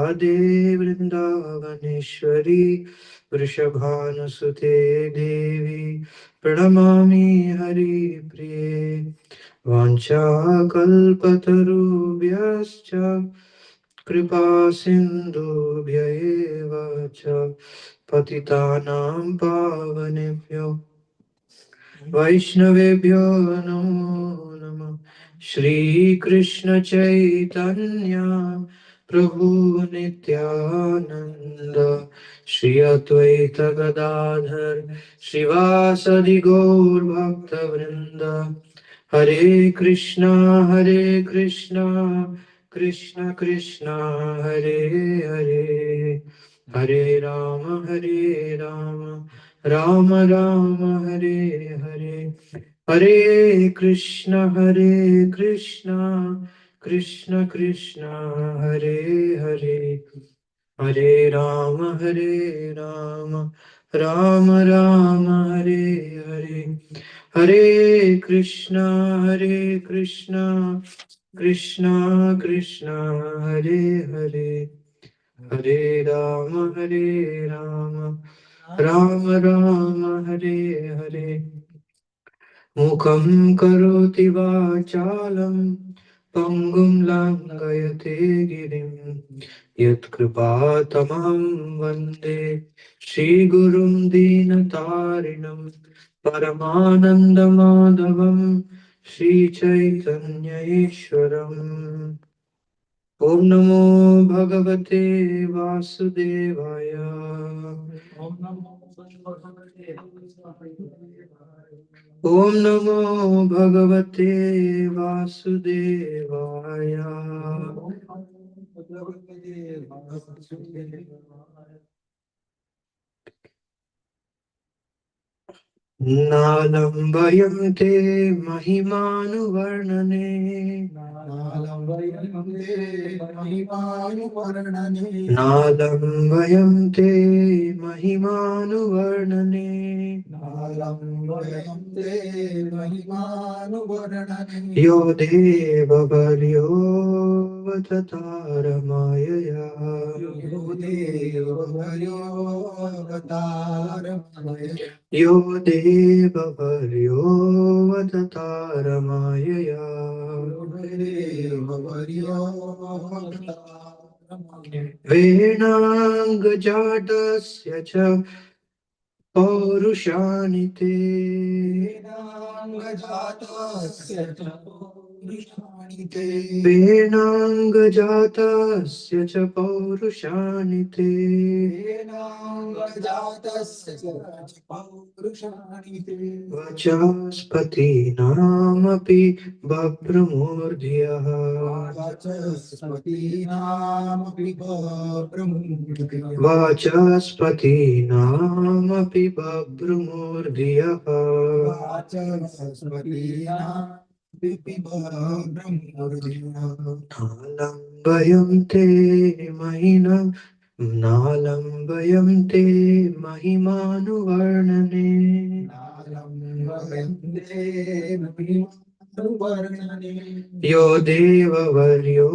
राधे वृंदावनेश्वरी वृषभानुसुते देवी प्रणमामि हरिप्रिये वाञ्छाकल्पतरुभ्यश्च कृपा सिन्धुभ्य एव च पतितानां पावनेभ्यो वैष्णवेभ्यो नमो नमः। श्रीकृष्ण चैतन्य प्रभु नित्यानंद श्री अद्वैत गदाधर श्रीवासदि गौर भक्तवृंद हरे कृष्णा कृष्ण कृष्ण हरे हरे हरे राम राम राम हरे हरे हरे कृष्ण कृष्ण कृष्ण हरे हरे हरे राम राम राम हरे हरे हरे कृष्ण कृष्ण कृष्ण हरे हरे हरे राम राम राम हरे हरे मुखं करोति वाचालं पङ्गुं लङ्घयते गिरिं यत्कृपातमं वन्दे श्रीगुरुं दीनतारिणं परमानन्दमाधवं श्रीचैतन्य ईश्वरम् ओम नमो भगवते वासुदेवाय ओम नमो भगवते वासुदेवाय नालम्बयं ते महिमानुवर्णने नालम्बयं ते महिमानुवर्णने यो देववर्यो वदतारमायया यो देववर्यो वदतारमायया वेणाङ्गजातस्य च पौरुषाणि ते वेणाङ्गजातस्य च पौरुषाणि ते वचस्पतीनामपि बभ्रमूर्ध्यः वाचस्पतीनामपि बभ्रमूर्ध्यः नालम्बयं ते महिनं नालम्बयं ते महिमानुवर्णने यो देववर्यो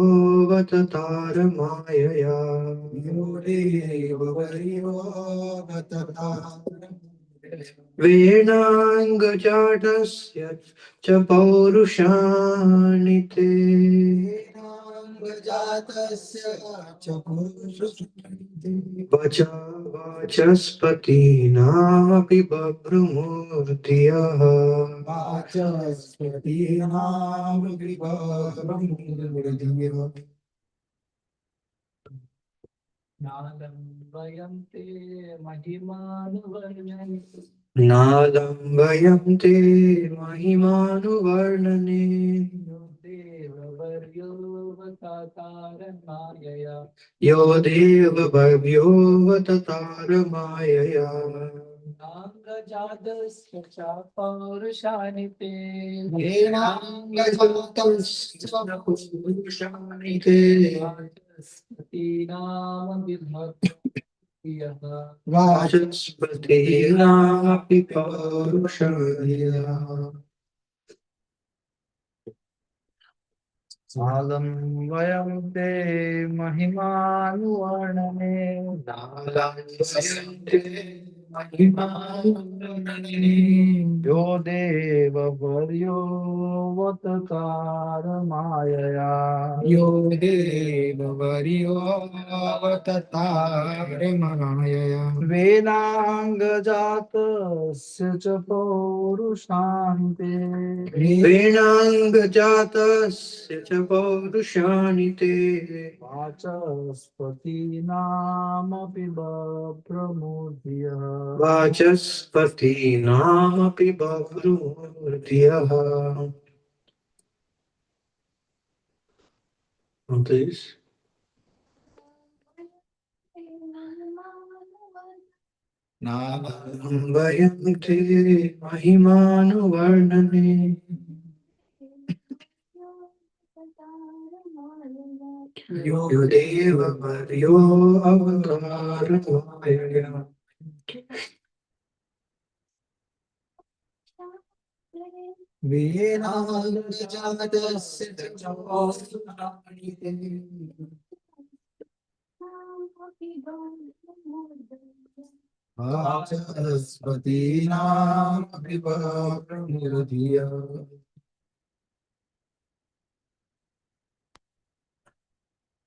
वदतारमायया वेणाङ्गजातस्य च पौरुषाणि ते वाचस्पतीनामपि बभ्रमूर्ध्यः नालम्बयं ते महिमानुवर्णने यो देववर्यो वदतारमायया नाङ्गजातस्य च पौरुषाणि ते पौरुषाणि ते वाचस्पतीनामपि पौरुषाणि Alam vayante mahimanuvarnane. Alam vayante mahimanuvarnane. Yo deva varyo vatatara mayaya. Yo deva varyo vatatara mayaya. Vedanga jatasya cha paurushanti. Venangajatasya च पौरुषाणि ते वाचस्पतीनामपि बभ्रमोऽधियः वाचस्पतीनामपि बभ्रुमोऽधियः. On this, नाहं वयन्ते महिमानुवर्णने. यो देव वर्यो अवतारमायया. वीणानुजातस्य चोत्तराणि वाचस्पतीनामभिवाप्रमुदिया.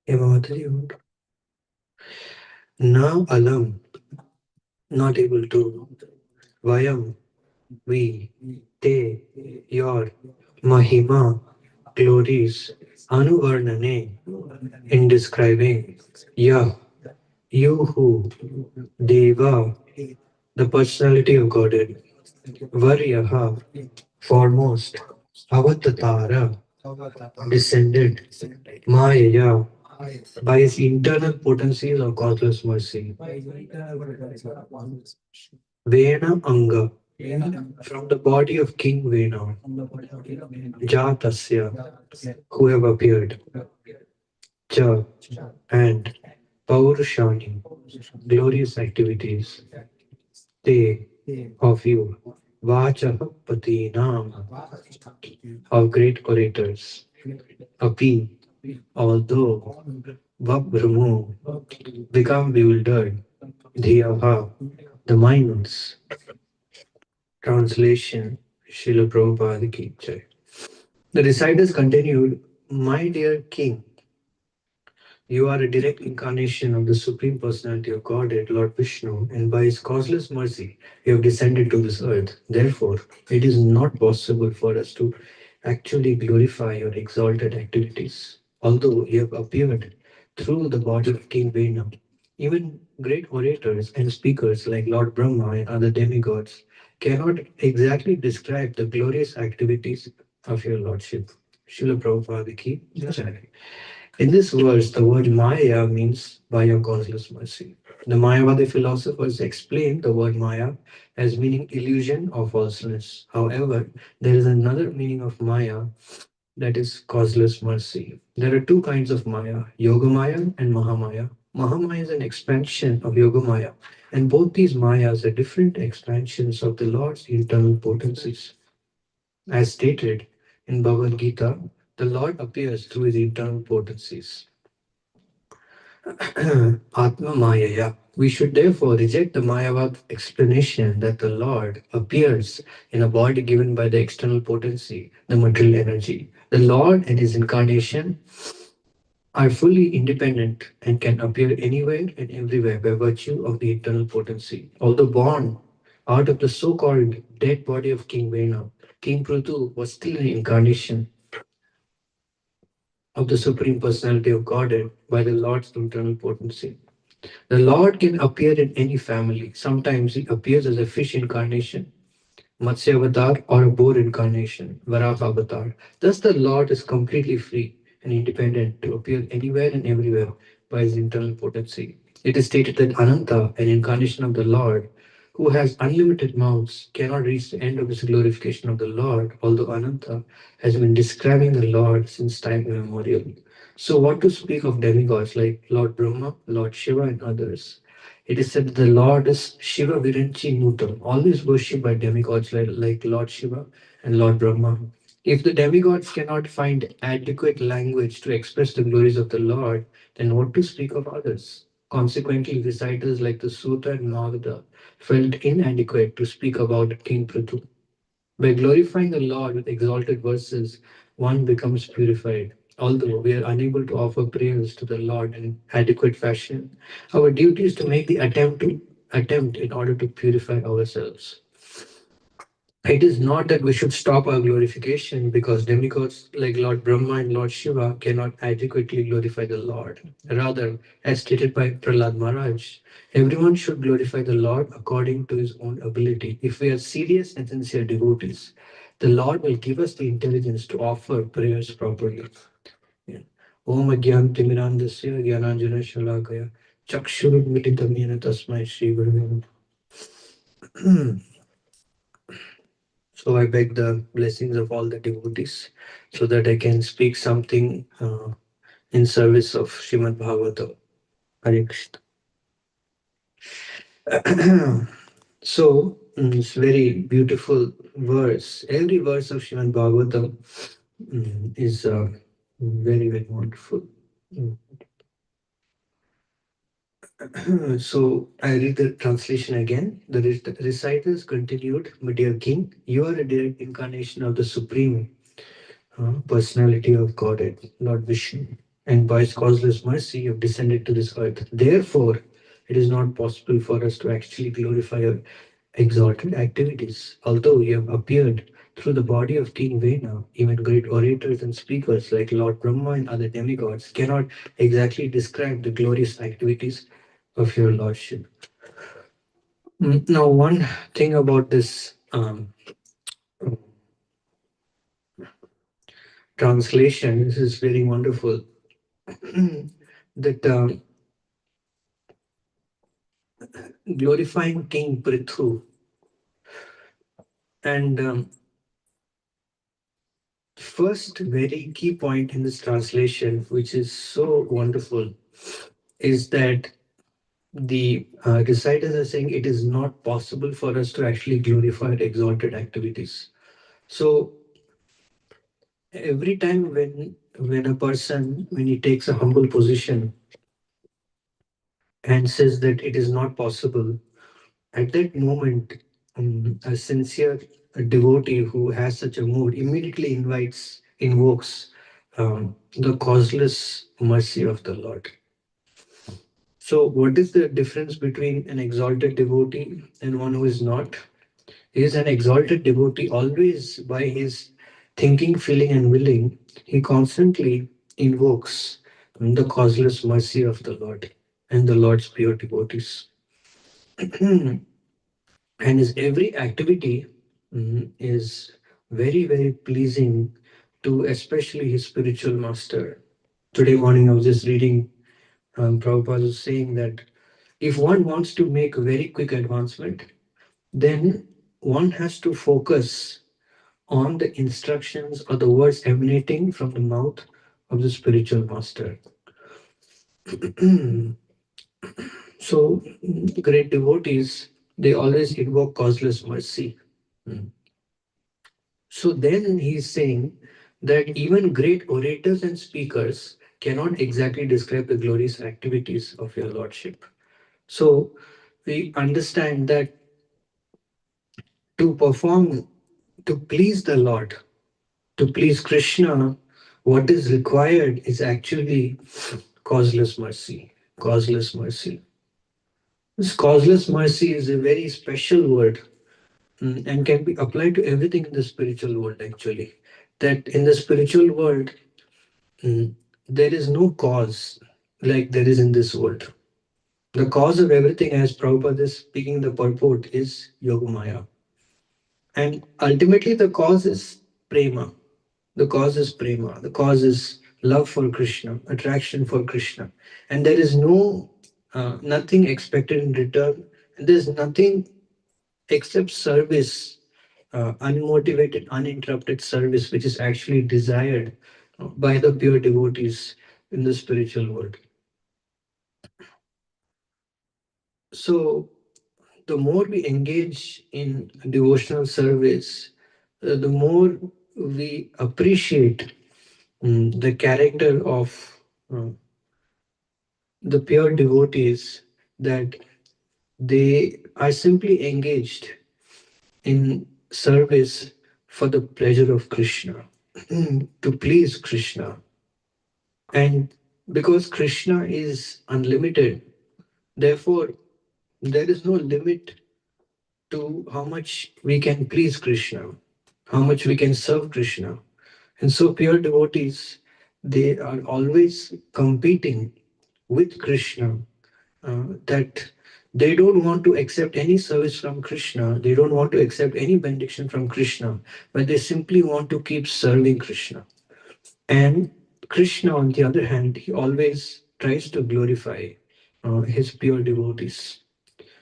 Evamatari, now alam, not able to. Vayam, we, te, your, mahima, glories, anuvarnane, in describing, ya, you who, deva, the personality of Godhead, varyaha, foremost, avatatara, descended, Maya, by his internal potencies of causeless mercy. Vena Anga, from the body of King Vena, Jatasya, who have appeared, Cha, and Paurashani, glorious activities, Te, of you, Vacha Patinam, of great orators, Api, although Vabhramo, become bewildered, Dhiyaha, the minds. Translation Srila Prabhupada Ki Jai. The reciters continued, My dear king, you are a direct incarnation of the Supreme Personality of Godhead, Lord Vishnu, and by His causeless mercy, you have descended to this earth. Therefore, it is not possible for us to actually glorify your exalted activities. Although you have appeared through the body of King Vena, even great orators and speakers like Lord Brahma and other demigods cannot exactly describe the glorious activities of your Lordship. Srila Prabhupada Ki Jai. In this verse, the word Maya means by your causeless mercy. The Mayavadi philosophers explain the word Maya as meaning illusion or falseness. However, there is another meaning of Maya, that is causeless mercy. There are two kinds of Maya, Yoga Maya and Mahamaya. Mahamaya is an expansion of Yoga Maya, and both these Mayas are different expansions of the Lord's internal potencies. As stated in Bhagavad Gita, the Lord appears through his internal potencies. Atma Mayaya. We should therefore reject the Mayavad explanation that the Lord appears in a body given by the external potency, the material energy. The Lord and his incarnation are fully independent and can appear anywhere and everywhere by virtue of the internal potency. Although born out of the so-called dead body of King Vena, King Prithu was still an incarnation of the Supreme Personality of Godhead by the Lord's internal potency. The Lord can appear in any family. Sometimes he appears as a fish incarnation, Matsya avatar, or a boar incarnation, Varaha avatar. Thus, the Lord is completely free and independent to appear anywhere and everywhere by his internal potency. It is stated that Ananta, an incarnation of the Lord, who has unlimited mouths, cannot reach the end of his glorification of the Lord, although Ananta has been describing the Lord since time immemorial. So, what to speak of demigods like Lord Brahma, Lord Shiva, and others? It is said that the Lord is Shiva Viranchi Nutam, always worshipped by demigods like Lord Shiva and Lord Brahma. If the demigods cannot find adequate language to express the glories of the Lord, then what to speak of others? Consequently, reciters like the Suta and Magadha felt inadequate to speak about King Prithu. By glorifying the Lord with exalted verses, one becomes purified. Although we are unable to offer prayers to the Lord in adequate fashion, our duty is to make the attempt in order to purify ourselves. It is not that we should stop our glorification because demigods like Lord Brahma and Lord Shiva cannot adequately glorify the Lord. Rather, as stated by Prahlad Maharaj, everyone should glorify the Lord according to his own ability. If we are serious and sincere devotees, the Lord will give us the intelligence to offer prayers properly. Yeah. Om Agyan Timirandasya Gyananjana Shalakaya Chakshurudmilitam Yena Tasmai Shri Gurave Namaha. So I beg the blessings of all the devotees so that I can speak something in service of Srimad Bhagavatam. Hare Krishna. So it's very beautiful verse. Every verse of Srimad Bhagavatam is very, very wonderful. Mm. So I read the translation again. The reciters continued, "My dear king, you are a direct incarnation of the Supreme personality of Godhead, Lord Vishnu, and by his causeless mercy you have descended to this earth. Therefore, it is not possible for us to actually glorify your exalted activities. Although you have appeared through the body of King Vena, even great orators and speakers like Lord Brahma and other demigods cannot exactly describe the glorious activities of your lordship." Now, one thing about this translation, this is very wonderful, that glorifying King Prithu. And first, very key point in this translation, which is so wonderful, is that the reciters are saying it is not possible for us to actually glorify exalted activities. So every time when a person, when he takes a humble position and says that it is not possible, at that moment, a sincere devotee who has such a mood immediately invokes the causeless mercy of the Lord. So, what is the difference between an exalted devotee and one who is not? Is an exalted devotee always, by his thinking, feeling, and willing, he constantly invokes the causeless mercy of the Lord and the Lord's pure devotees. And his every activity is very, very pleasing to especially his spiritual master. Today morning I was just reading, Prabhupada was saying that if one wants to make a very quick advancement, then one has to focus on the instructions or the words emanating from the mouth of the spiritual master. So great devotees, they always invoke causeless mercy. Mm. So then he's saying that even great orators and speakers cannot exactly describe the glorious activities of your lordship. So we understand that to perform, to please the Lord, to please Krishna, what is required is actually causeless mercy. Causeless mercy. This causeless mercy is a very special word, and can be applied to everything in the spiritual world actually. That in the spiritual world, there is no cause like there is in this world. The cause of everything, as Prabhupada is speaking the purport, is Yogamaya. And ultimately, the cause is prema. The cause is prema. The cause is love for Krishna, attraction for Krishna. And there is nothing expected in return. And there's nothing except service, unmotivated, uninterrupted service, which is actually desired by the pure devotees in the spiritual world. So, the more we engage in devotional service, the more we appreciate the character of uh, the pure devotees, that they are simply engaged in service for the pleasure of Krishna, to please Krishna. And because Krishna is unlimited, therefore, there is no limit to how much we can please Krishna, how much we can serve Krishna. And so, pure devotees, they are always competing with Krishna, that they don't want to accept any service from Krishna, they don't want to accept any benediction from Krishna, but they simply want to keep serving Krishna. And Krishna, on the other hand, he always tries to glorify his pure devotees.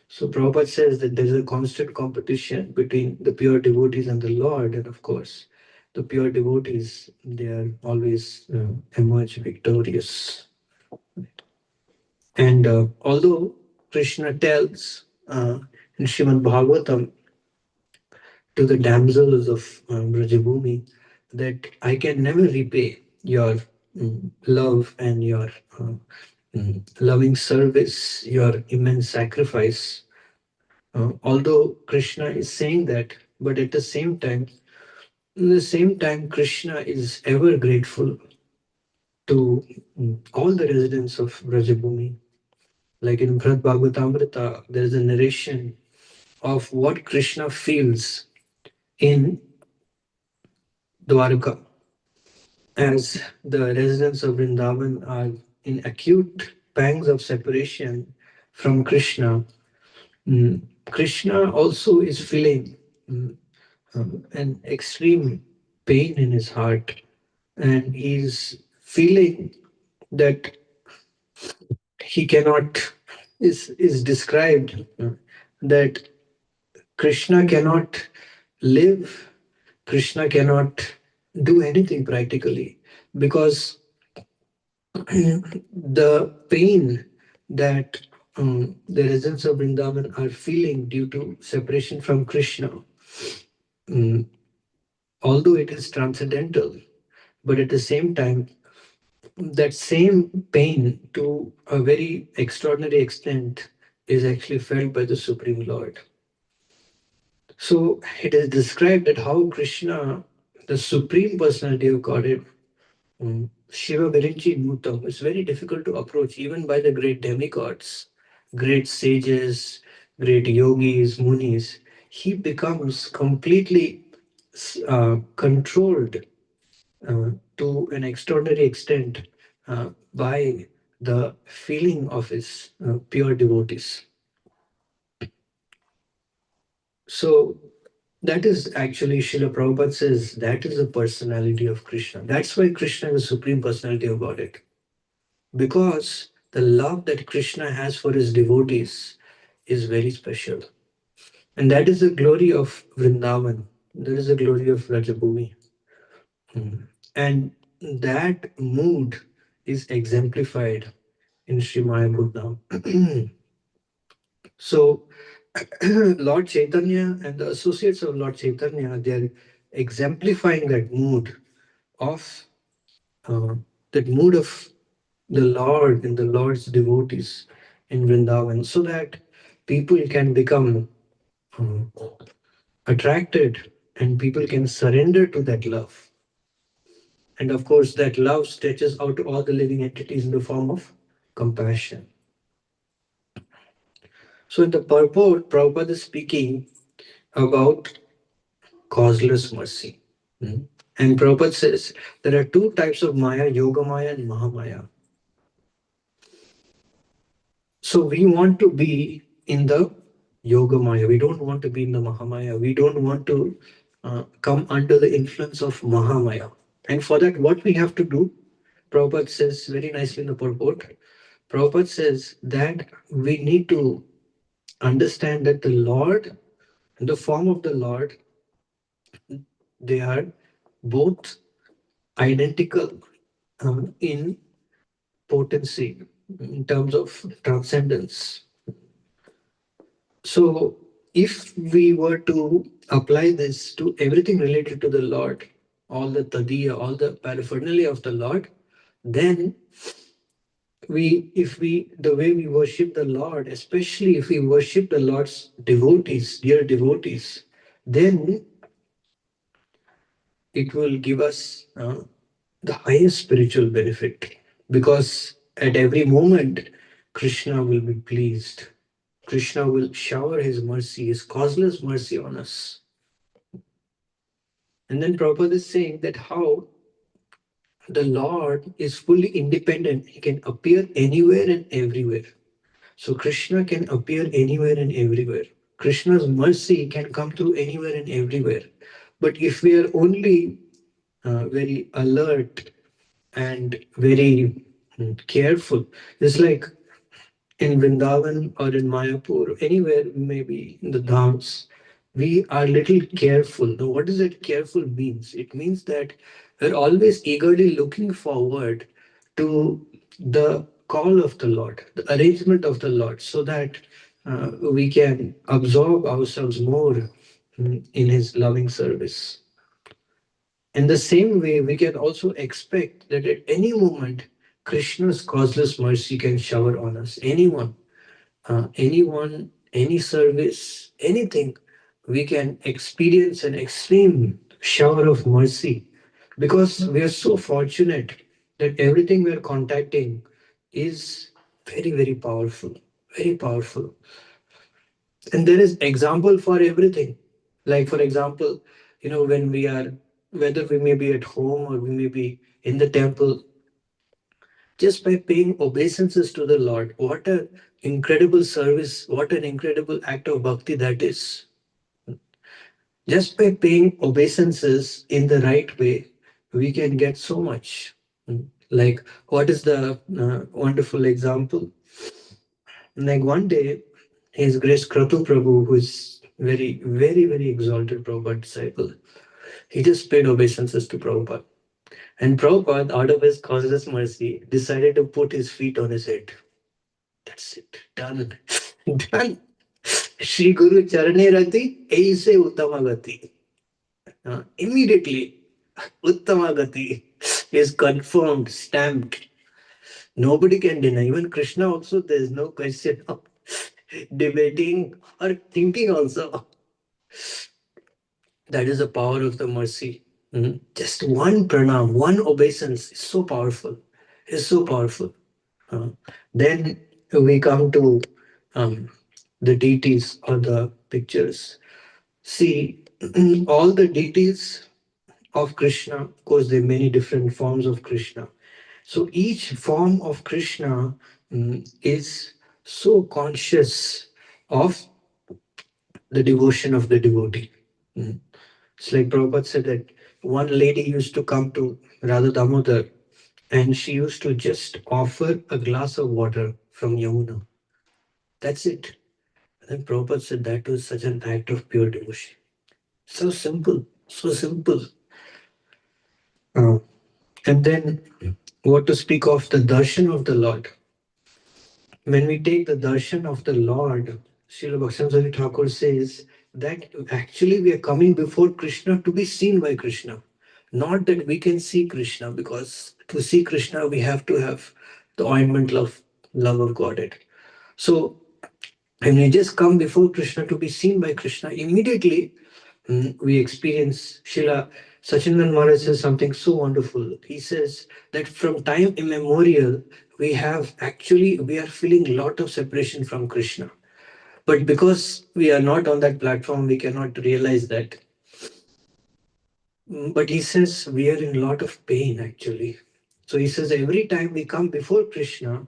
So Prabhupada says that there's a constant competition between the pure devotees and the Lord, and of course, the pure devotees, they are always emerge victorious. And although Krishna tells in Srimad Bhagavatam to the damsels of Brajabhumi that I can never repay your love and your loving service, your immense sacrifice. Although Krishna is saying that, but at the same time, Krishna is ever grateful to all the residents of Brajabhumi. Like in Bharat Bhagavatamrita, there is a narration of what Krishna feels in Dwarka as the residents of Vrindavan are in acute pangs of separation from Krishna. Krishna also is feeling an extreme pain in his heart, and he's feeling that he cannot, is described that Krishna cannot live, Krishna cannot do anything practically, because the pain that the residents of Vrindavan are feeling due to separation from Krishna, um, although it is transcendental, but at the same time, that same pain to a very extraordinary extent is actually felt by the Supreme Lord. So it is described that how Krishna, the Supreme Personality of Godhead, Shiva Virinchi Nutam, is very difficult to approach even by the great demigods, great sages, great yogis, munis. He becomes completely controlled to an extraordinary extent by the feeling of his pure devotees. So that is actually, Srila Prabhupada says, that is the personality of Krishna. That's why Krishna is the supreme personality of Godhead. Because the love that Krishna has for his devotees is very special. And that is the glory of Vrindavan. That is the glory of Rajabhumi. And that mood is exemplified in Srimaya Buddha. So, Lord Chaitanya and the associates of Lord Chaitanya, they are exemplifying of uh, that mood of the Lord and the Lord's devotees in Vrindavan, so that people can become um, attracted and people can surrender to that love. And of course, that love stretches out to all the living entities in the form of compassion. So, in the purport, Prabhupada is speaking about causeless mercy. And Prabhupada says there are two types of Maya, Yoga Maya and Mahamaya. So we want to be in the Yoga Maya. We don't want to be in the Mahamaya. We don't want to come under the influence of Mahamaya. And for that, what we have to do, Prabhupada says very nicely in the purport, Prabhupada says that we need to understand that the Lord, in the form of the Lord, they are both identical in potency, in terms of transcendence. So, if we were to apply this to everything related to the Lord, all the tadiya, all the paraphernalia of the Lord, then the way we worship the Lord, especially if we worship the Lord's devotees, dear devotees, then it will give us the highest spiritual benefit, because at every moment Krishna will be pleased. Krishna will shower his mercy, his causeless mercy on us. And then Prabhupada is saying that how the Lord is fully independent. He can appear anywhere and everywhere. So Krishna can appear anywhere and everywhere. Krishna's mercy can come through anywhere and everywhere. But if we are only very alert and very careful, it's like in Vrindavan or in Mayapur, anywhere, maybe in the dhams, we are little careful. Now, what does that careful means? It means that we're always eagerly looking forward to the call of the Lord, the arrangement of the Lord, so that we can absorb ourselves more in His loving service. In the same way, we can also expect that at any moment, Krishna's causeless mercy can shower on us. Anyone, any service, anything, we can experience an extreme shower of mercy, because we are so fortunate that everything we are contacting is very, very powerful, very powerful. And there is example for everything. Like, for example, when we are, whether we may be at home or we may be in the temple, just by paying obeisances to the Lord. What an incredible service, what an incredible act of bhakti that is. Just by paying obeisances in the right way, we can get so much. Like, what is the wonderful example? Like, one day, His Grace Kratu Prabhu, who is very, very, very exalted Prabhupada disciple, he just paid obeisances to Prabhupada. And Prabhupada, out of his causeless mercy, decided to put his feet on his head. That's it. Done. Done. Shri Guru Charane Rati, Aise Uttamagati. Immediately, Uttamagati is confirmed, stamped. Nobody can deny. Even Krishna also, there's no question of debating or thinking also. That is the power of the mercy. Just one pranam, one obeisance is so powerful. Is so powerful. Uh, then we come to um, the deities or the pictures. See, all the deities of Krishna, of course, there are many different forms of Krishna. So each form of Krishna is so conscious of the devotion of the devotee. Mm. It's like Prabhupada said that one lady used to come to Radha Damodar, and she used to just offer a glass of water from Yamuna. That's it. And then Prabhupada said that was such an act of pure devotion. So simple, so simple. Uh, and then, what to speak of the darshan of the Lord? When we take the darshan of the Lord, Srila Bhaktivinoda Thakur says that actually we are coming before Krishna to be seen by Krishna. Not that we can see Krishna, because to see Krishna we have to have the ointment love of Godhead. So when we just come before Krishna to be seen by Krishna, immediately we experience. Srila Sachindan Maharaj says something so wonderful. He says that from time immemorial, we are feeling a lot of separation from Krishna. But because we are not on that platform, we cannot realize that. But he says we are in a lot of pain actually. So he says every time we come before Krishna,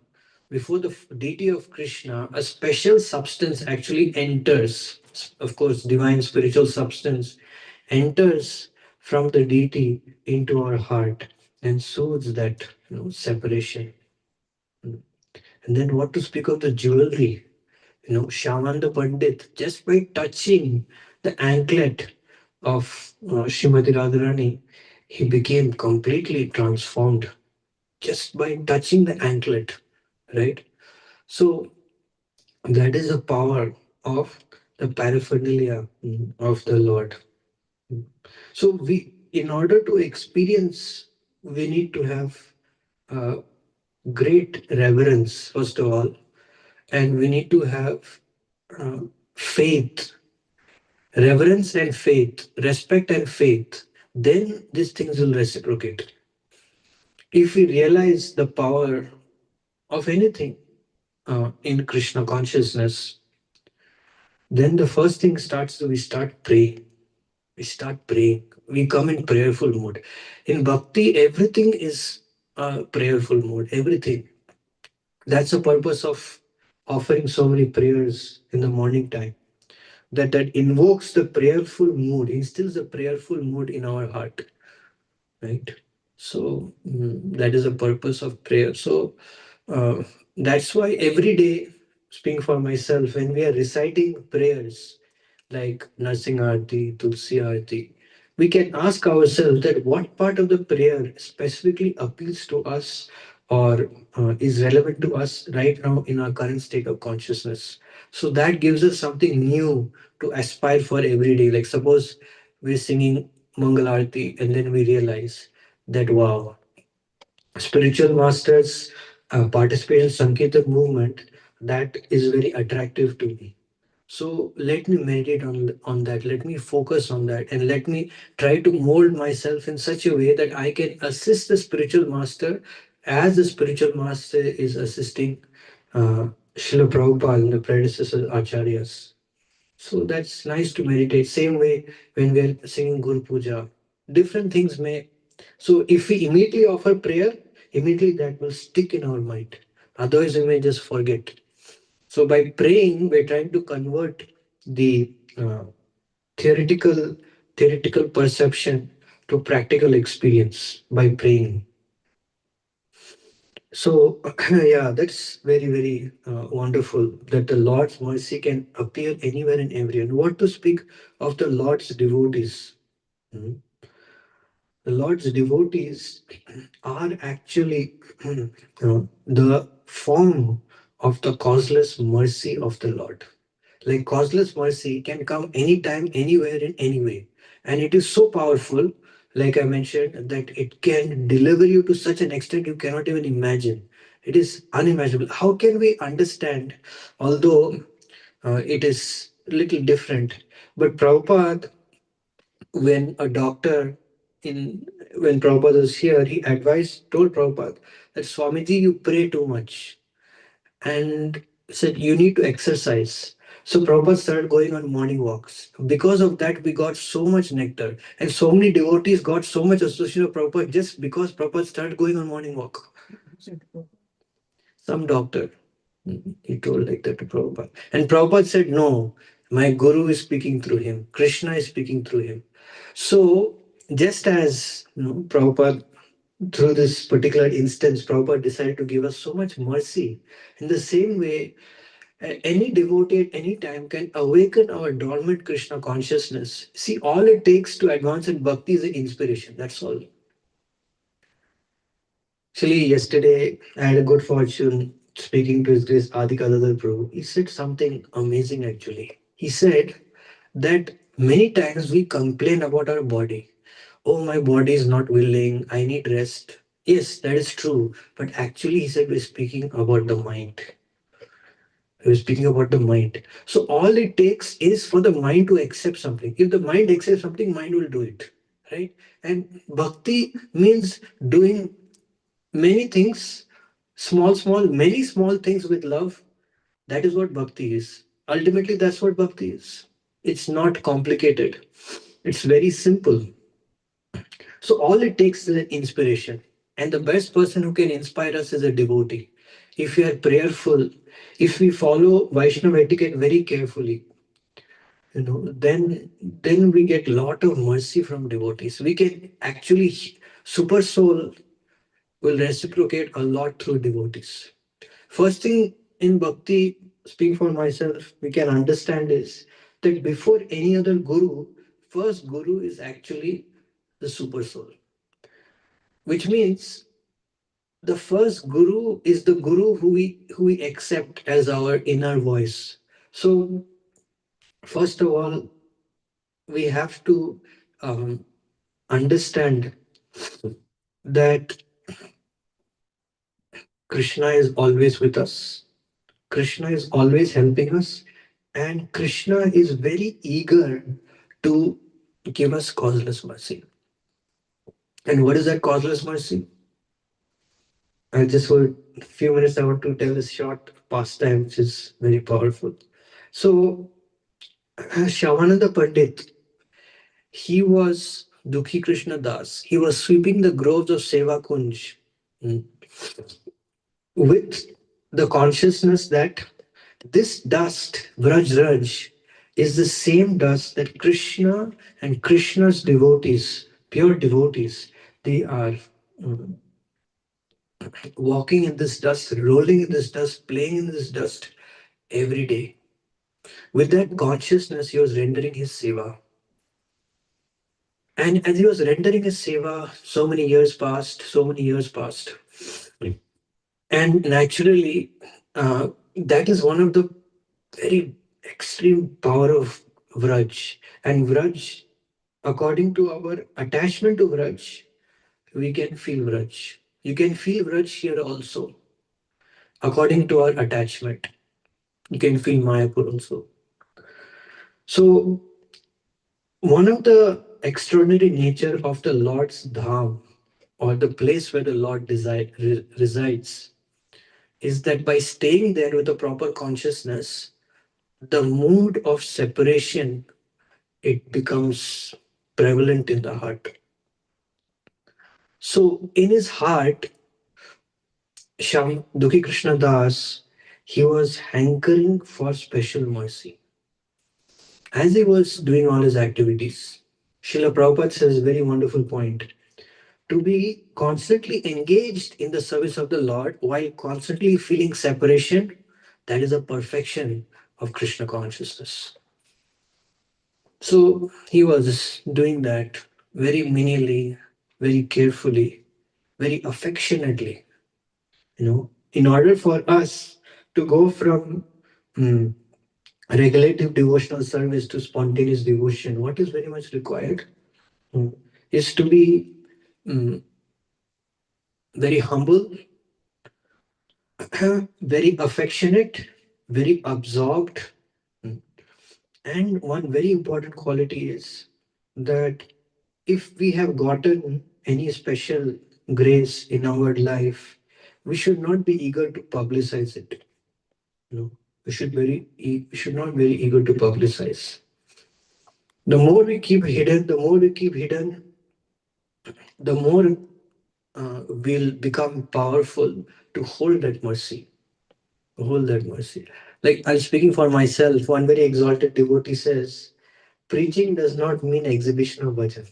before the deity of Krishna, a special substance actually enters. Of course, divine spiritual substance enters from the deity into our heart and soothes that separation. And then what to speak of the jewelry? Shamanda Pandit, just by touching the anklet of Srimati Radharani, he became completely transformed just by touching the anklet, right? So that is the power of the paraphernalia of the Lord. So in order to experience, we need to have uh, great reverence, first of all, and we need to have uh, faith, reverence and faith, respect and faith. Then these things will reciprocate. If we realize the power of anything in Krishna consciousness, then the first thing starts to we start praying. We start praying. We come in prayerful mode. In bhakti, everything is prayerful mode. Everything. That's the purpose of offering so many prayers in the morning time. That invokes the prayerful mood, instills the prayerful mood in our heart, right? So that is the purpose of prayer. So uh, that's why every day, speaking for myself, when we are reciting prayers like Narsing Arti, Tulsi Arti, we can ask ourselves that what part of the prayer specifically appeals to us or is relevant to us right now in our current state of consciousness. So that gives us something new to aspire for every day. Like suppose we're singing Mangal Arti and then we realize that wow, spiritual masters participate in Sankirtan movement, that is very attractive to me. So let me meditate on that. Let me focus on that, and let me try to mold myself in such a way that I can assist the spiritual master as the spiritual master is assisting Srila Prabhupada and the predecessor acharyas. So that's nice to meditate. Same way when we're singing Guru Puja, different things may. So if we immediately offer prayer, immediately that will stick in our mind. Otherwise, we may just forget. So by praying, we're trying to convert the theoretical theoretical perception to practical experience by praying. So yeah, that's very wonderful that the Lord's mercy can appear anywhere and everywhere. And what to speak of the Lord's devotees? Hmm. The Lord's devotees are actually the form of the causeless mercy of the Lord. Like causeless mercy can come anytime, anywhere, in any way. And it is so powerful, like I mentioned, that it can deliver you to such an extent you cannot even imagine. It is unimaginable. How can we understand, although it is a little different, but Prabhupada, when a doctor in when Prabhupada was here, he told Prabhupada that Swamiji, you pray too much and said you need to exercise. So Prabhupada started going on morning walks. Because of that, we got so much nectar. And so many devotees got so much association of Prabhupada just because Prabhupada started going on morning walk. Some doctor, he told like that to Prabhupada. And Prabhupada said, no, my guru is speaking through him. Krishna is speaking through him. So just as Prabhupada, through this particular instance, Prabhupada decided to give us so much mercy. In the same way, any devotee at any time can awaken our dormant Krishna consciousness. See, all it takes to advance in bhakti is the inspiration. That's all. Actually, yesterday I had a good fortune speaking to His Grace Adi Kadadar Prabhu. He said something amazing actually. He said that many times we complain about our body. Oh, my body is not willing. I need rest. Yes, that is true. But actually, he said we're speaking about the mind. He was speaking about the mind. So all it takes is for the mind to accept something. If the mind accepts something, mind will do it. Right? And bhakti means doing many things, many small things with love. That is what bhakti is. Ultimately, that's what bhakti is. It's not complicated. It's very simple. So all it takes is an inspiration. And the best person who can inspire us is a devotee. If we are prayerful, if we follow Vaishnava etiquette very carefully, then we get lot of mercy from devotees. We can actually super soul will reciprocate a lot through devotees. First thing in bhakti, speaking for myself, we can understand is that before any other guru, first guru is actually the super soul, which means the first guru is the guru who we accept as our inner voice. So first of all, we have to um, understand that Krishna is always with us, Krishna is always helping us, and Krishna is very eager to give us causeless mercy. And what is that causeless mercy? I just for a few minutes I want to tell a short pastime which is very powerful. So Shavananda Pandit, he was Dukhi Krishna Das. He was sweeping the groves of Seva Kunj, mm, with the consciousness that this dust, Vraj Raj, is the same dust that Krishna and Krishna's devotees, pure devotees, they are mm, walking in this dust, rolling in this dust, playing in this dust every day. With that consciousness, he was rendering his seva. And as he was rendering his seva, so many years passed, so many years passed. And naturally, that is one of the very extreme power of Vraj. And Vraj, according to our attachment to Vraj, we can feel Vraj. You can feel Vraj here also, according to our attachment. You can feel Mayapur also. So, one of the extraordinary nature of the Lord's Dham, or the place where the Lord resides, is that by staying there with a proper consciousness, the mood of separation, it becomes prevalent in the heart. So in his heart, Sham Dukhi Krishna Das, he was hankering for special mercy. As he was doing all his activities, Srila Prabhupada says a very wonderful point. To be constantly engaged in the service of the Lord while constantly feeling separation, that is a perfection of Krishna consciousness. So he was doing that very menially, very carefully, very affectionately, in order for us to go from mm, regulative devotional service to spontaneous devotion. What is very much required mm, is to be mm, very humble, very affectionate, very absorbed. Mm. And one very important quality is that if we have gotten any special grace in our life, we should not be eager to publicize it. We should not very eager to publicize. The more we keep hidden, the more we'll become powerful to hold that mercy. Hold that mercy. Like I'm speaking for myself, one very exalted devotee says, preaching does not mean exhibition of bhajan.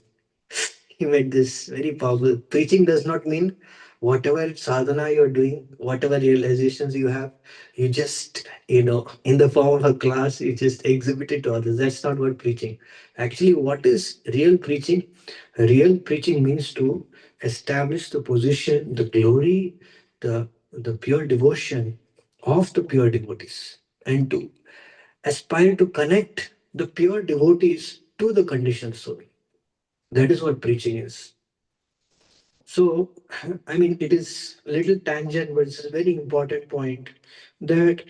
He made this very powerful. Preaching does not mean whatever sadhana you're doing, whatever realizations you have, you just, in the form of a class, you just exhibit it to others. That's not what preaching. Actually, what is real preaching? Real preaching means to establish the position, the glory, the pure devotion of the pure devotees, and to aspire to connect the pure devotees to the conditioned soul. That is what preaching is. So, I mean, it is a little tangent, but it's a very important point that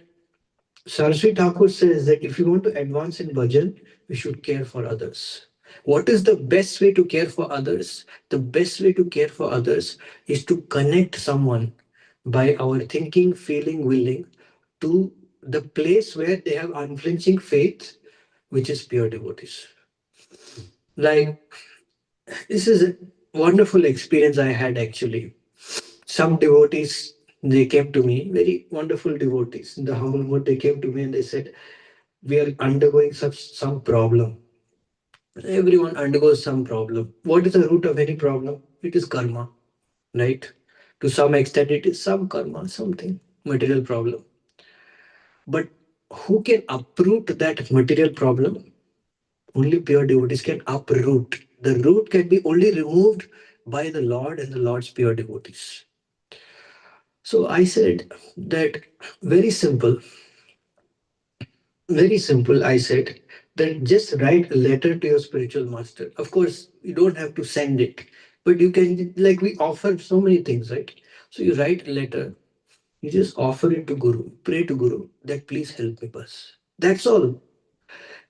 Saraswati Thakur says that if you want to advance in bhajan, we should care for others. What is the best way to care for others? The best way to care for others is to connect someone by our thinking, feeling, willing to the place where they have unflinching faith, which is pure devotees. Like, this is a wonderful experience I had actually. Some devotees, they came to me, very wonderful devotees. In the humble mood, they came to me and they said, we are undergoing some problem. Everyone undergoes some problem. What is the root of any problem? It is karma, right? To some extent, it is some karma, something, material problem. But who can uproot that material problem? Only pure devotees can uproot. The root can be only removed by the Lord and the Lord's pure devotees. So I said that very simple, very simple. I said, That just write a letter to your spiritual master. Of course, you don't have to send it, but you can, like we offer so many things, right? So you write a letter, you just offer it to Guru, pray to Guru that please help me, bus. That's all.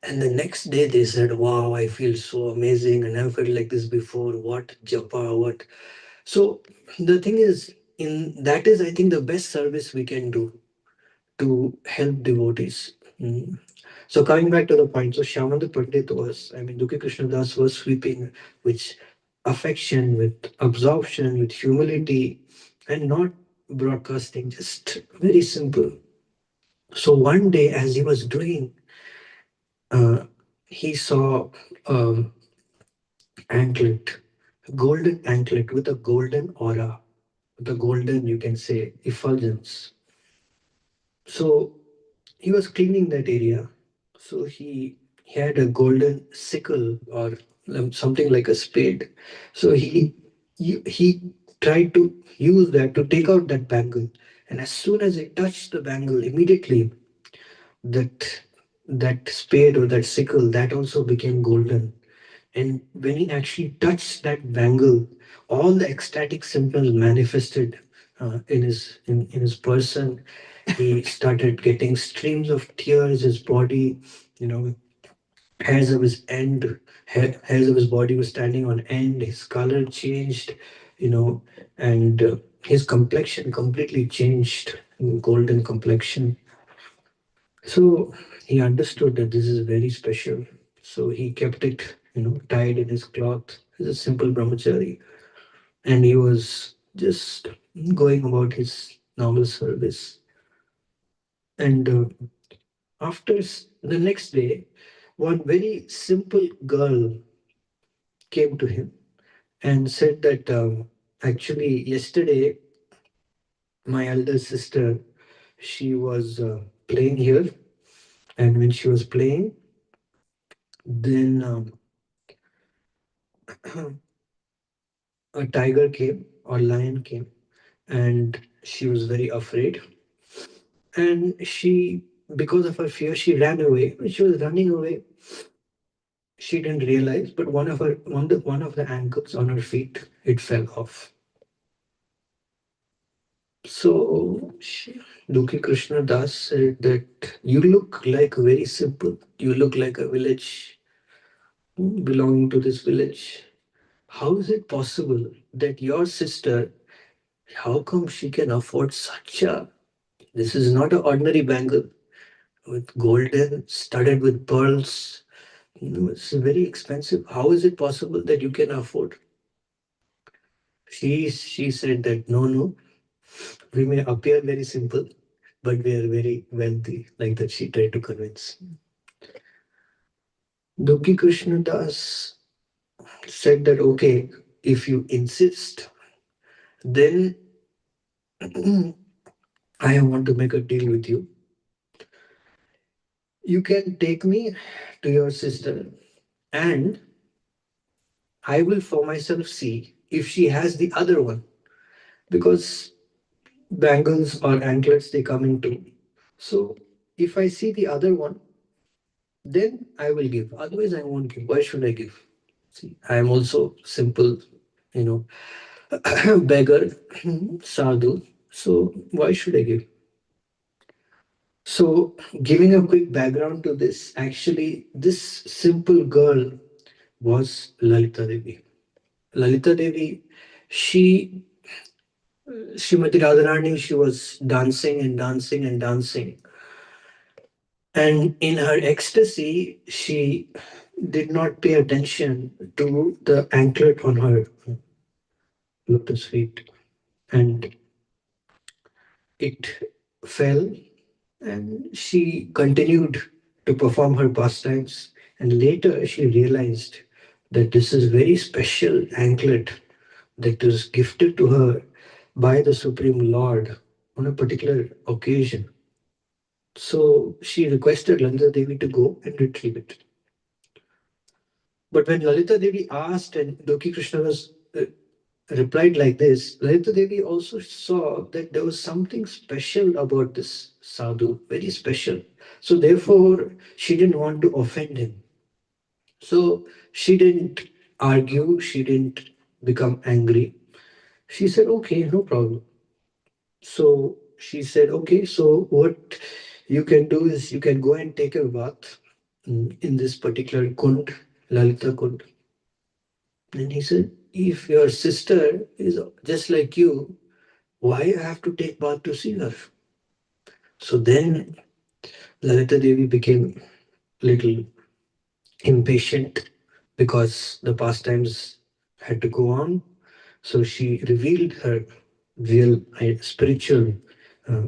And the next day they said, wow, I feel so amazing. I never felt like this before. What japa, what? So the thing is, in that is, I think, the best service we can do to help devotees. Mm. So coming back to the point, so Shyamanda Pandit was, I mean, Dukhi Krishna Das was sweeping with affection, with absorption, with humility, and not broadcasting, just very simple. So one day, as he was doing, uh, he saw um, anklet, a golden anklet with a golden aura, with a golden, you can say, effulgence. So he was cleaning that area. So he had a golden sickle or something like a spade. So he tried to use that to take out that bangle. And as soon as he touched the bangle, immediately that that spade or that sickle that also became golden. And when he actually touched that bangle, all the ecstatic symptoms manifested in his person. He started getting streams of tears. His body, you know, hairs of his hairs of his body was standing on end. His color changed, you know, and his complexion completely changed, golden complexion. So he understood that this is very special. So he kept it, tied in his cloth as a simple brahmachari. And he was just going about his normal service. And the next day, one very simple girl came to him and said that actually, yesterday, my elder sister, she was playing here. And when she was playing, then a tiger came or lion came, and she was very afraid. And because of her fear, she ran away. When she was running away, she didn't realize, but one of the ankles on her feet, it fell off. So Dukhi Krishna Das said that you look like very simple. You look like a village belonging to this village. How is it possible that your sister, how come she can afford such a, this is not an ordinary bangle with golden studded with pearls. It's very expensive. How is it possible that you can afford? She said that no, no, we may appear very simple, but we are very wealthy. Like that, she tried to convince. Dukhi Krishna Das said that okay, if you insist, then I want to make a deal with you. You can take me to your sister, and I will for myself see if she has the other one, because bangles or anklets they come in two. So if I see the other one, then I will give. Otherwise, I won't give. Why should I give? See, I am also simple, you know, beggar, sadhu. So why should I give? So giving a quick background to this, actually, this simple girl was Lalita Devi. Lalita Devi, she Srimati Radharani, she was dancing and dancing and dancing. And in her ecstasy, she did not pay attention to the anklet on her lotus feet. And it fell, and she continued to perform her pastimes. And later she realized that this is very special anklet that was gifted to her by the Supreme Lord on a particular occasion. So she requested Lalita Devi to go and retrieve it. But when Lalita Devi asked and Doki Krishna was replied like this, Lalita Devi also saw that there was something special about this sadhu, very special. So therefore, she didn't want to offend him. So she didn't argue, she didn't become angry. She said, okay, no problem. So she said, okay, so what you can do is you can go and take a bath in this particular kund, Lalita Kund. And he said, if your sister is just like you, why I have to take bath to see her? So then Lalita Devi became little impatient because the pastimes had to go on. So she revealed her real spiritual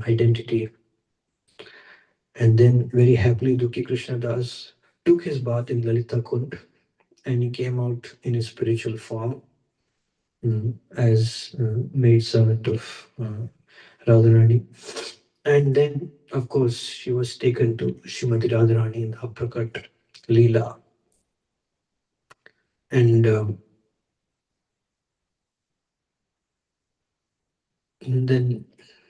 identity. And then very happily Duki Krishna Das took his bath in Lalita Kund and he came out in his spiritual form as maid servant of Radharani. And then, of course, she was taken to Srimati Radharani in the Aprakat Leela. And then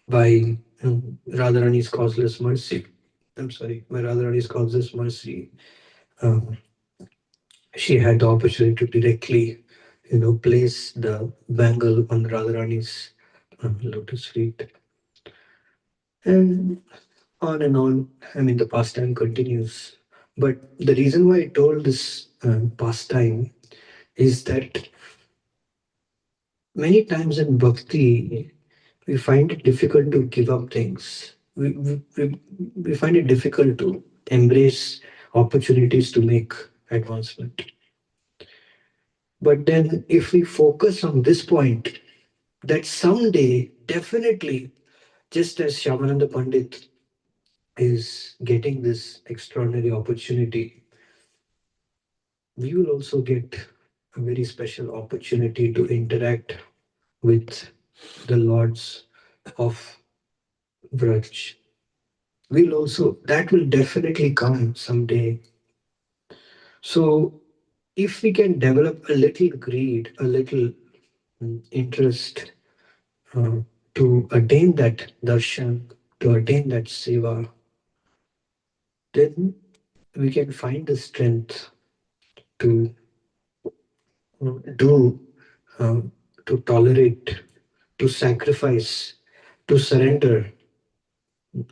by Radharani's causeless mercy, I'm sorry, by Radharani's causeless mercy, um, she had the opportunity to directly, place the bangle on Radharani's lotus feet. And on and on. I mean, the pastime continues. But the reason why I told this pastime is that many times in bhakti, we find it difficult to give up things. We find it difficult to embrace opportunities to make advancement. But then, if we focus on this point, that someday, definitely, just as Shyamananda Pandit is getting this extraordinary opportunity, we will also get a very special opportunity to interact with the lords of Vraj. We'll also, that will definitely come someday. So, if we can develop a little greed, a little interest uh, to attain that darshan, to attain that seva, then we can find the strength to do, um, to tolerate, to sacrifice, to surrender.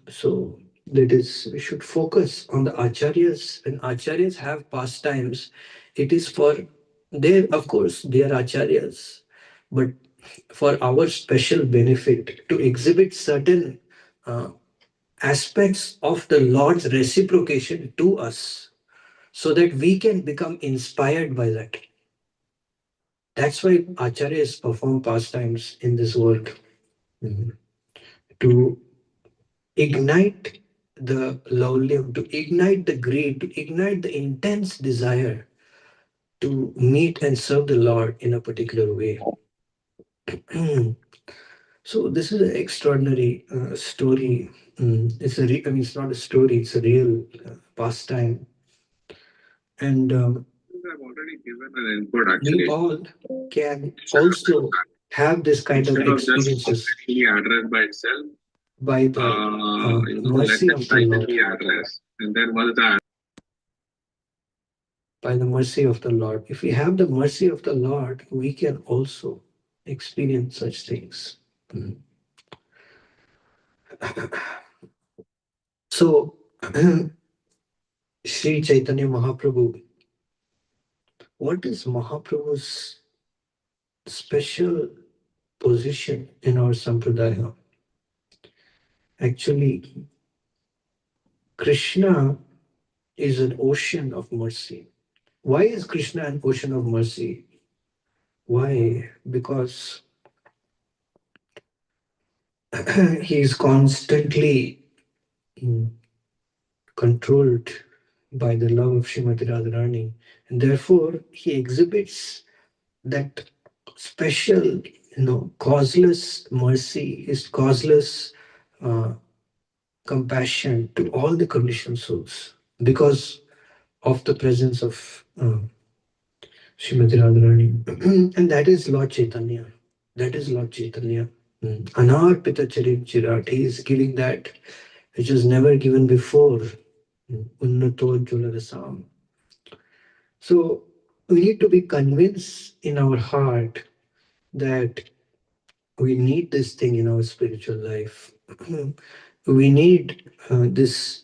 So that is, we should focus on the acharyas. When acharyas have pastimes, it is for their, of course, they are acharyas, but for our special benefit to exhibit certain uh, aspects of the Lord's reciprocation to us so that we can become inspired by that. That's why acharyas perform pastimes in this world. Mhm. To ignite the laulyam, to ignite the greed, to ignite the intense desire to meet and serve the Lord in a particular way. So this is an extraordinary story. I mean, it's not a story; it's a real pastime, and I've already given an input we actually. all can also have this kind of Instead of just experiences letting the address by itself, by the let mercy it of the type in Lord. the address. And then once the By the mercy of the Lord. If we have the mercy of the Lord, we can also experience such things. Mm. So, Sri Chaitanya Mahaprabhu, what is Mahaprabhu's special position in our sampradaya? Actually, Krishna is an ocean of mercy. Why is Krishna an ocean of mercy? Why? Because he is constantly mm, controlled by the love of Srimati Radharani, and therefore he exhibits that special, causeless mercy, his causeless uh, compassion to all the conditioned souls because of the presence of Srimati Radharani, and that is Lord Chaitanya. That is Lord Chaitanya. Anarpita Charit Chirat. He is giving that which was never given before. Unnato Sam. So we need to be convinced in our heart that we need this thing in our spiritual life. We need this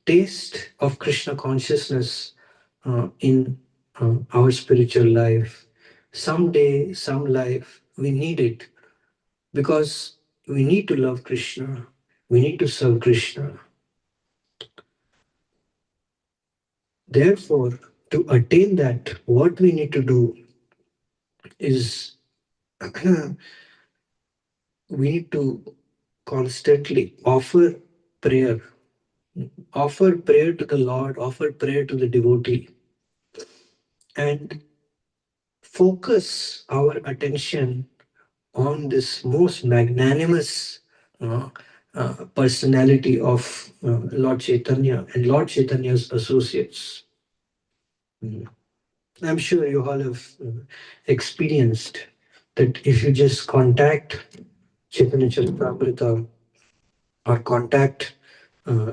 taste of Krishna consciousness in our spiritual life. Someday, some life, we need it because we need to love Krishna. We need to serve Krishna. Therefore, to attain that, what we need to do is we need to constantly offer prayer to the Lord, offer prayer to the devotee, and focus our attention on this most magnanimous uh, personality of Lord Chaitanya and Lord Chaitanya's associates. Mm. I'm sure you all have experienced that if you just contact Chaitanya Charitamrita or contact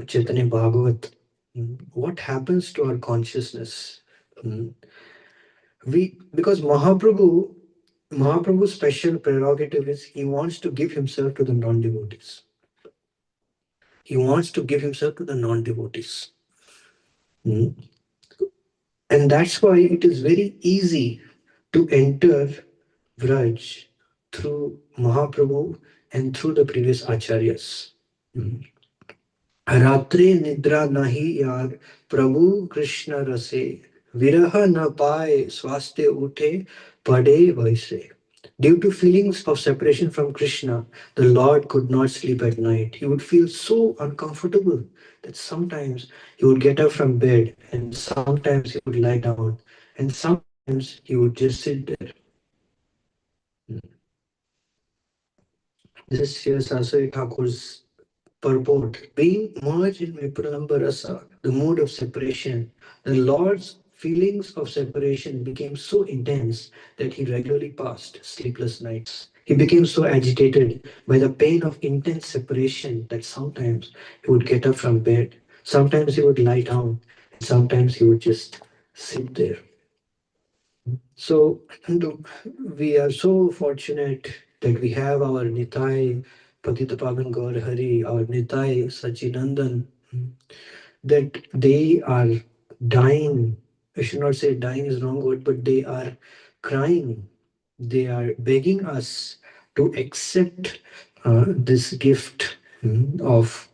Chaitanya Bhagavat, what happens to our consciousness? Mm. We because Mahaprabhu's special prerogative is he wants to give himself to the non-devotees. He wants to give himself to the non-devotees. Mm. And that's why it is very easy to enter Vraj through Mahaprabhu and through the previous acharyas. Mm. रात्रि निद्रा नहीं यार प्रभु कृष्ण रसे विरह न पाए स्वास्थ्य उठे पड़े वैसे. Due to feelings of separation from Krishna, the Lord could not sleep at night. He would feel so uncomfortable that sometimes he would get up from bed and sometimes he would lie down and sometimes he would just sit there. This is Sri Sasai Thakur's purport. Being merged in Vipralambarasa, the mood of separation, the Lord's feelings of separation became so intense that he regularly passed sleepless nights. He became so agitated by the pain of intense separation that sometimes he would get up from bed, sometimes he would lie down, and sometimes he would just sit there. So we are so fortunate that we have our Nitai Patitapavan Gaur Hari, our Nitai Sachinandan, that they are dying. I should not say dying is wrong word, but they are crying. They are begging us to accept this gift of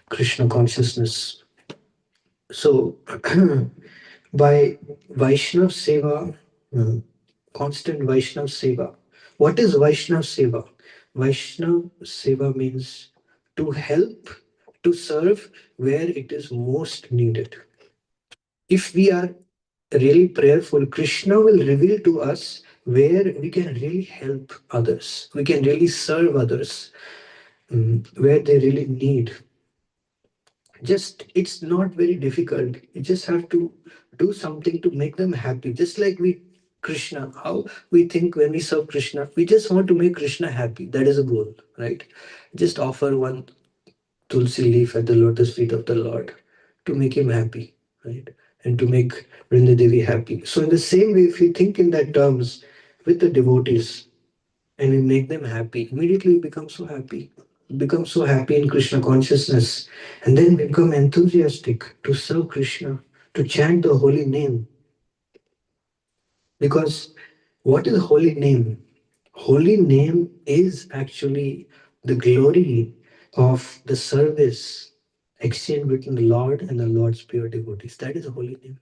Krishna consciousness. So by Vaishnav Seva, uh, constant Vaishnav Seva. What is Vaishnav Seva? Vaishnav Seva means to help, to serve where it is most needed. If we are really prayerful, Krishna will reveal to us where we can really help others, we can really serve others, where they really need. Just it's not very difficult. You just have to do something to make them happy, just like we Krishna, how we think when we serve Krishna, we just want to make Krishna happy. That is a goal, right? Just offer one tulsi leaf at the lotus feet of the Lord to make him happy, right? And to make Vrinda Devi happy. So in the same way, if we think in that terms with the devotees, and we make them happy, immediately we become so happy. Become so happy in Krishna consciousness, and then become enthusiastic to serve Krishna, to chant the holy name. Because what is holy name? Holy name is actually the glory of the service exchange between the Lord and the Lord's pure devotees. That is a holy name.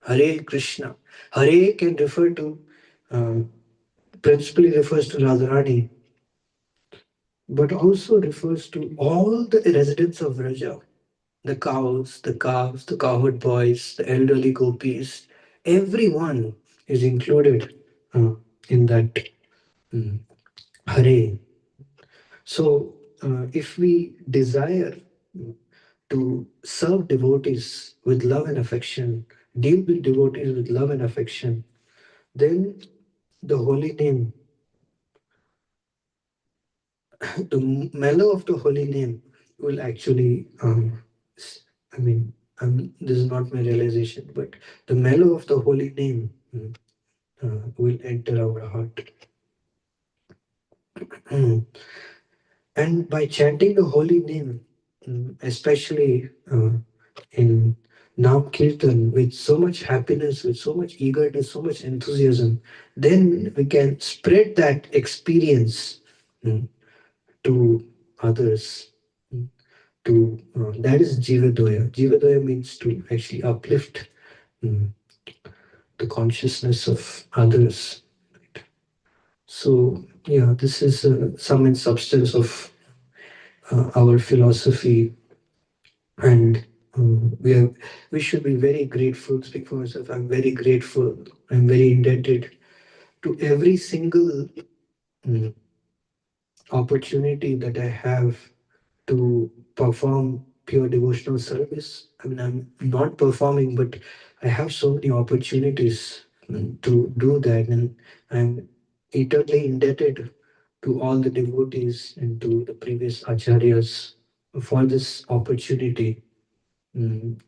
Hare Krishna. Hare can refer to, principally refers to Radharani, but also refers to all the residents of Vraja, the cows, the calves, the cowherd boys, the elderly gopis, everyone is included in that Hare. So, if we desire to serve devotees with love and affection, deal with devotees with love and affection, then the holy name, the mellow of the holy name will actually I mean, this is not my realization, but the mellow of the holy name will enter our heart. And by chanting the holy name, especially in Nam Kirtan, with so much happiness, with so much eagerness, so much enthusiasm, then we can spread that experience mm, to others. mm, To that is Jivadoya. Jivadoya means to actually uplift mm, the consciousness of others. So yeah, this is some in substance of our philosophy, and we should be very grateful. Speak for myself. I'm very grateful. I'm very indebted to every single mm, opportunity that I have to perform pure devotional service. I mean, I'm not performing, but I have so many opportunities to do that, and I'm eternally indebted to all the devotees and to the previous acharyas for this opportunity. And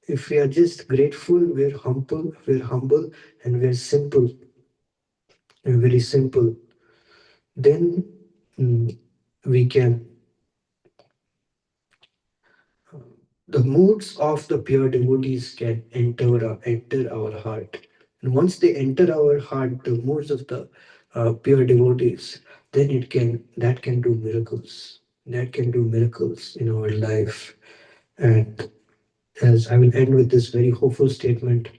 if we are just grateful, we're humble, and we're simple, and very simple, then mm, we can the moods of the pure devotees can enter our heart. And once they enter our heart, the moods of the pure devotees, then that can do miracles. That can do miracles in our life. And as I will end with this very hopeful statement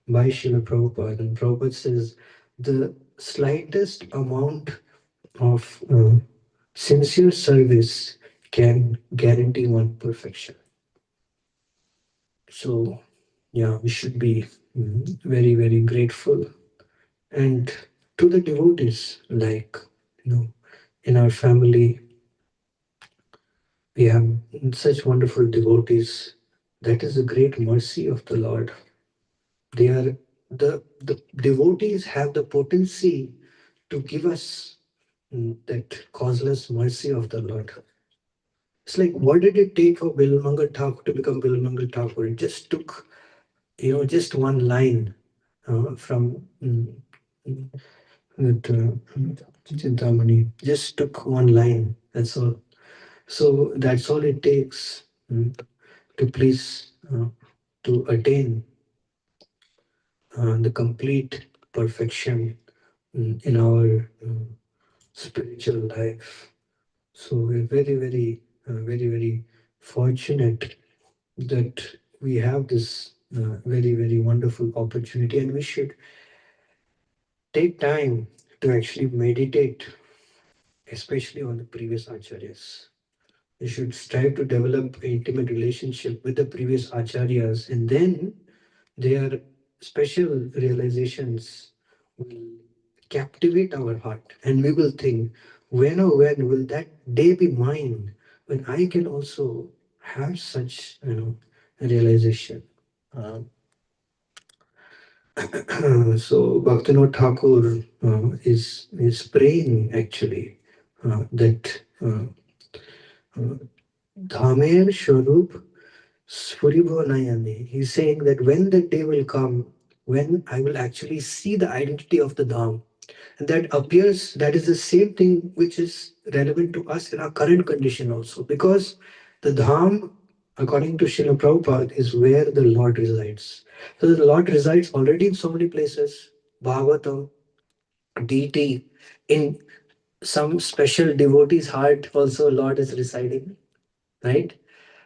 by Srila Prabhupada. And Prabhupada says, the slightest amount of sincere service can guarantee one perfection. So, yeah, we should be very, very grateful. And to the devotees, like, in our family, we have such wonderful devotees. That is a great mercy of the Lord. They are the devotees have the potency to give us that causeless mercy of the Lord. It's like, what did it take for Bilmangal Thakur to become Bilmangal Thakur? It just took, just one line from that Chintamani. Just took one line. That's all. So that's all it takes to please to attain the complete perfection in our spiritual life. So we're very, very, very, very fortunate that we have this very, very wonderful opportunity, and we should take time to actually meditate, especially on the previous acharyas. We should strive to develop an intimate relationship with the previous acharyas, and then their special realizations will captivate our heart, and we will think, when or when will that day be mine when I can also have such realization. Um, so Bhaktivinoda Thakur is praying actually that Dhamer Swarup Spuribhonayani. He's saying that when the day will come, when I will actually see the identity of the Dham, and that appears, that is the same thing which is relevant to us in our current condition also, because the Dham, according to Srila Prabhupada, is where the Lord resides. So the Lord resides already in so many places, Bhagavatam, deity, in some special devotee's heart also Lord is residing, right?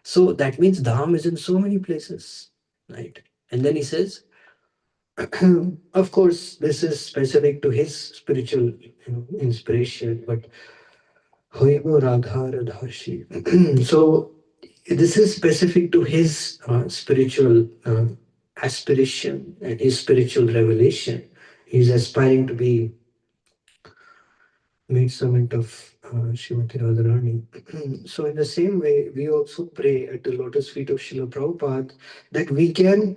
So that means Dham is in so many places, right? And then he says, of course, this is specific to his spiritual inspiration, but Hoigo Radha Radhashi. So this is specific to his spiritual aspiration and his spiritual revelation. He's aspiring to be made servant of Srimati Radharani. So, in the same way, we also pray at the lotus feet of Srila Prabhupada that we can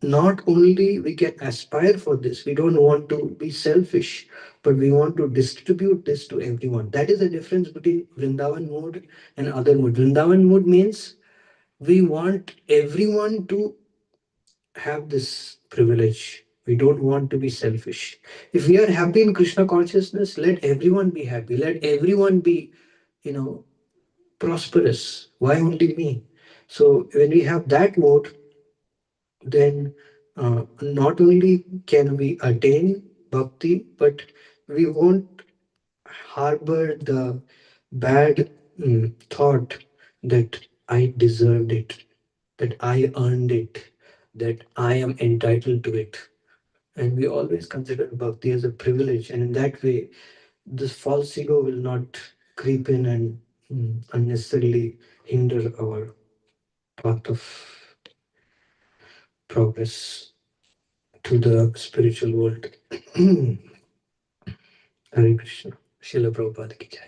not only we can aspire for this, we don't want to be selfish, but we want to distribute this to everyone. That is the difference between Vrindavan mood and other mood. Vrindavan mood means We want everyone to have this privilege. We don't want to be selfish. If we are happy in Krishna consciousness, let everyone be happy. Let everyone be, you know, prosperous. Why only me? So when we have that mode, then not only can we attain bhakti, but we won't harbor the bad thought that I deserved it, that I earned it, that I am entitled to it. And we always consider bhakti as a privilege, and in that way, this false ego will not creep in and unnecessarily hinder our path of progress to the spiritual world. Hare Krishna. Srila Prabhupada ki jai.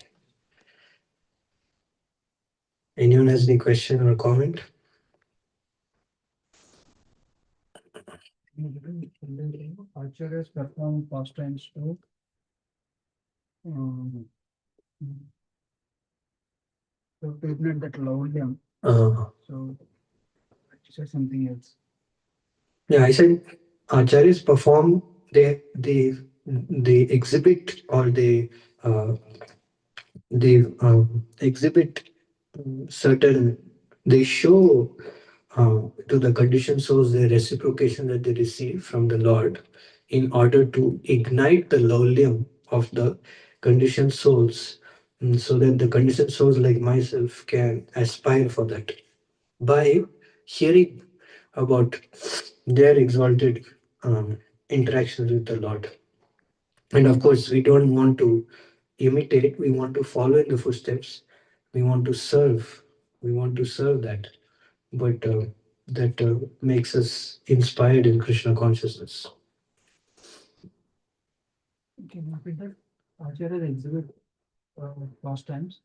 Anyone has any question or comment? Acharyas perform pastimes to um, to ignite that loudium. So I said something else. Yeah, I said acharyas perform, they exhibit or uh, they exhibit certain, they show to the conditioned souls the reciprocation that they receive from the Lord in order to ignite the lowlium of the conditioned souls, so that the conditioned souls like myself can aspire for that by hearing about their exalted interactions with the Lord. And of course, we don't want to imitate, we want to follow in the footsteps, we want to serve, we want to serve that. But that makes us inspired in Krishna consciousness. Can you repeat that? Acharyas exhibit pastimes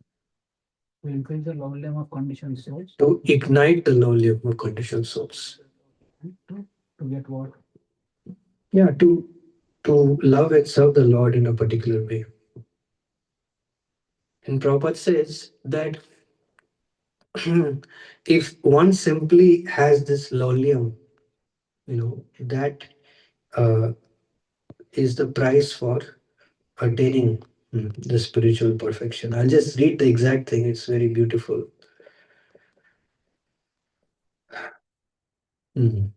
to increase the loudium of conditioned souls. To ignite the lowly of more conditioned souls. And to get what? Yeah, to love and serve the Lord in a particular way. And Prabhupada says that if one simply has this lolium, that uh, is the price for attaining the spiritual perfection. I'll just read the exact thing, it's very beautiful. Mm.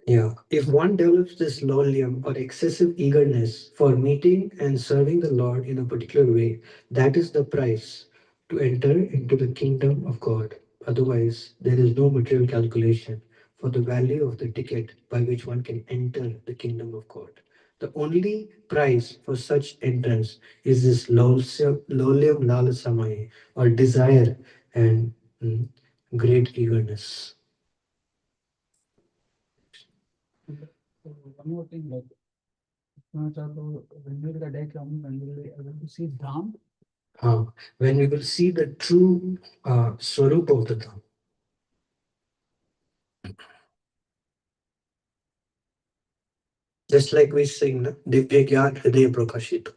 Yeah, if one develops this lolium or excessive eagerness for meeting and serving the Lord in a particular way, that is the price to enter into the kingdom of God. Otherwise, there is no material calculation for the value of the ticket by which one can enter the kingdom of God. The only price for such entrance is this lolium lalasamai, or desire and great eagerness. One more thing, like when will the day come when we will be able to see Dham? When we will see the true Swarup of the Dham. Just like we sing, na? Divya Gyan Hriday Prakashito.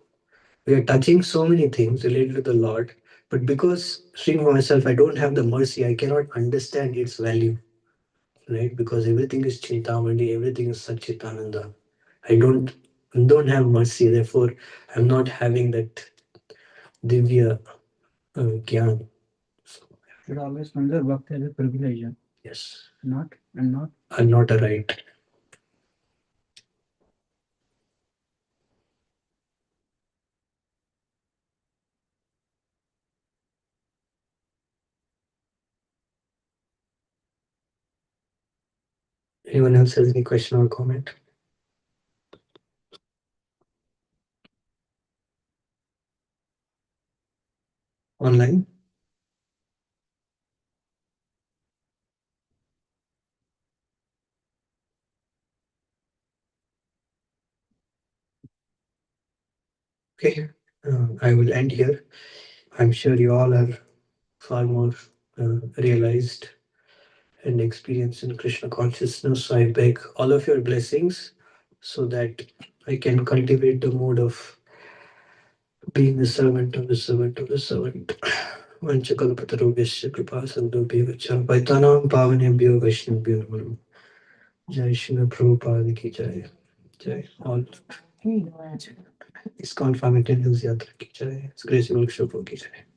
We are touching so many things related to the Lord, but because seeing for myself, I don't have the mercy, I cannot understand its value, right? Because everything is Chintamani, everything is Satchitananda. I don't have mercy, therefore I'm not having that Divya Gyan. So, Should always consider bhakti as a privilege, yes, not and not. not a right. Anyone else has any question or comment online? Okay, I will end here. I'm sure you all are far more realized and experienced in Krishna consciousness. So I beg all of your blessings so that I can cultivate the mode of being the servant of the servant of the servant. वंशकल्पतरुभ्यश्च कृपा सिन्धुभ्येव च पतितानां पावनेभ्यो वैष्णवेभ्यो नमो नमः। जय श्री प्रभुपाद की जय। जय ऑल ISKCON फार्मेटेड न्यूज यात्रा की जय। ग्रेस की जय।